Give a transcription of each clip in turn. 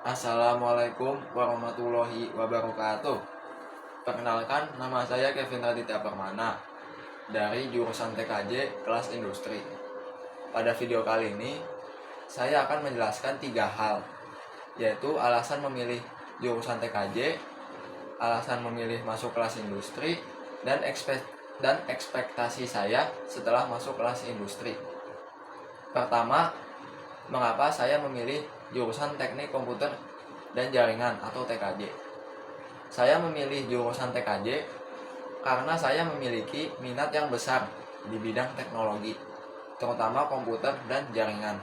Assalamualaikum warahmatullahi wabarakatuh. Perkenalkan, nama saya Kevin Raditya Permana dari jurusan TKJ kelas industri. Pada video kali ini, saya akan menjelaskan 3 hal, yaitu alasan memilih jurusan TKJ, alasan memilih masuk kelas industri, dan ekspektasi saya setelah masuk kelas industri. Pertama, mengapa saya memilih jurusan Teknik Komputer dan Jaringan atau TKJ? Saya memilih jurusan TKJ karena saya memiliki minat yang besar di bidang teknologi, terutama komputer dan jaringan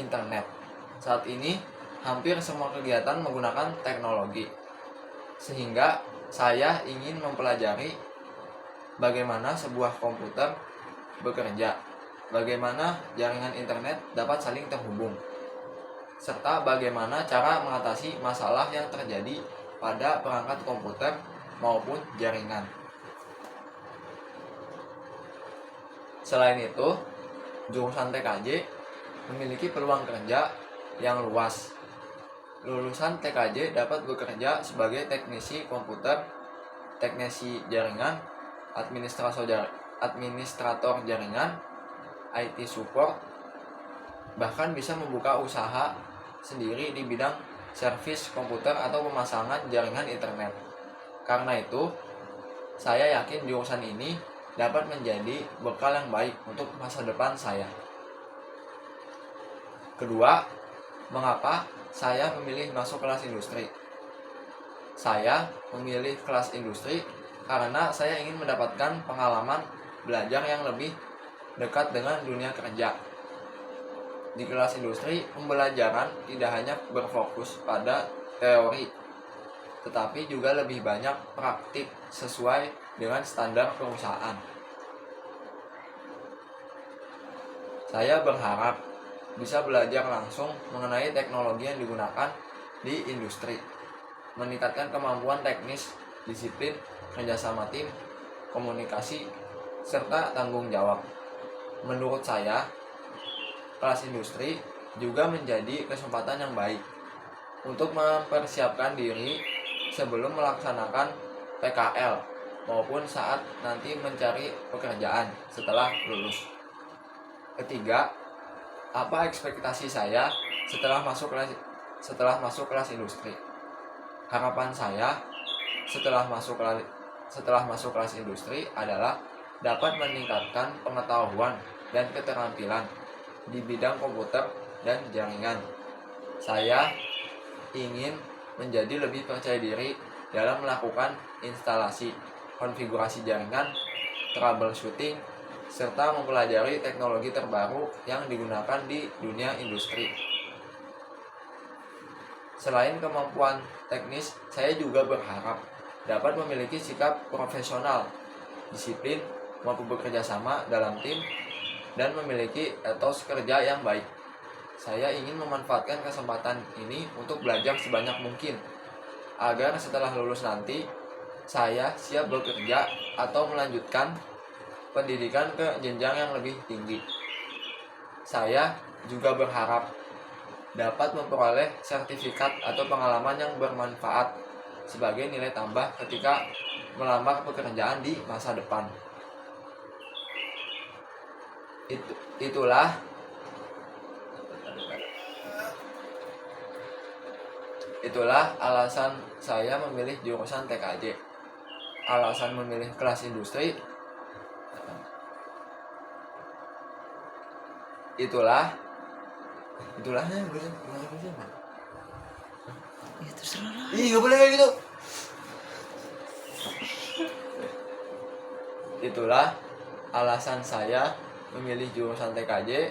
internet. Saat ini, hampir semua kegiatan menggunakan teknologi, sehingga saya ingin mempelajari bagaimana sebuah komputer bekerja, bagaimana jaringan internet dapat saling terhubung, serta bagaimana cara mengatasi masalah yang terjadi pada perangkat komputer maupun jaringan. Selain itu, jurusan TKJ memiliki peluang kerja yang luas. Lulusan TKJ dapat bekerja sebagai teknisi komputer, teknisi jaringan, administrator jaringan, IT support, bahkan bisa membuka usaha sendiri di bidang servis komputer atau pemasangan jaringan internet. Karena itu, saya yakin jurusan ini dapat menjadi bekal yang baik untuk masa depan saya. Kedua, mengapa saya memilih masuk kelas industri? Saya memilih kelas industri karena saya ingin mendapatkan pengalaman belajar yang lebih dekat dengan dunia kerja. Di kelas industri, pembelajaran tidak hanya berfokus pada teori, tetapi juga lebih banyak praktik sesuai dengan standar perusahaan. Saya berharap bisa belajar langsung mengenai teknologi yang digunakan di industri, meningkatkan kemampuan teknis, disiplin, kerjasama tim, komunikasi, serta tanggung jawab. Menurut saya, kelas industri juga menjadi kesempatan yang baik untuk mempersiapkan diri sebelum melaksanakan PKL maupun saat nanti mencari pekerjaan setelah lulus. Ketiga, apa ekspektasi saya setelah masuk kelas industri? Harapan saya setelah masuk kelas industri adalah dapat meningkatkan pengetahuan dan keterampilan di bidang komputer dan jaringan. Saya ingin menjadi lebih percaya diri dalam melakukan instalasi, konfigurasi jaringan, troubleshooting, serta mempelajari teknologi terbaru yang digunakan di dunia industri. Selain kemampuan teknis, saya juga berharap dapat memiliki sikap profesional, disiplin, mampu bekerja sama dalam tim, dan memiliki etos kerja yang baik. Saya ingin memanfaatkan kesempatan ini untuk belajar sebanyak mungkin, agar setelah lulus nanti, saya siap bekerja atau melanjutkan pendidikan ke jenjang yang lebih tinggi. Saya juga berharap dapat memperoleh sertifikat atau pengalaman yang bermanfaat sebagai nilai tambah ketika melamar pekerjaan di masa depan. Itulah alasan saya memilih jurusan TKJ. Alasan memilih kelas industri itulahnya Ya terserah lah. gak boleh kayak gitu. Itulah alasan saya memilih jurusan TKJ,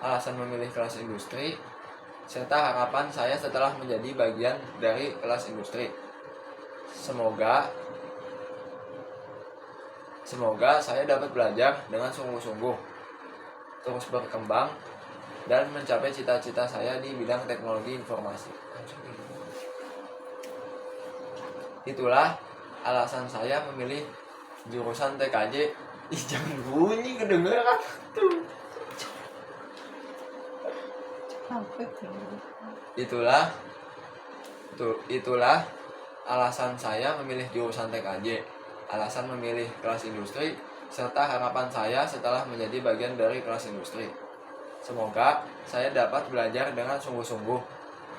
alasan memilih kelas industri, serta harapan saya setelah menjadi bagian dari kelas industri. Semoga saya dapat belajar dengan sungguh-sungguh, terus berkembang, dan mencapai cita-cita saya di bidang teknologi informasi. Itulah alasan saya memilih jurusan TKJ. Jangan bunyi kedengeran tuh. Sampai tuh. Itulah alasan saya memilih jurusan TKJ, alasan memilih kelas industri, serta harapan saya setelah menjadi bagian dari kelas industri. Semoga saya dapat belajar dengan sungguh-sungguh,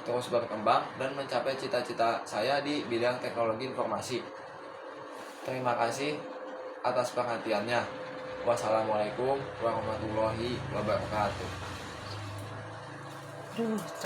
terus berkembang dan mencapai cita-cita saya di bidang teknologi informasi. Terima kasih atas perhatiannya. Wassalamualaikum warahmatullahi wabarakatuh. Aduh,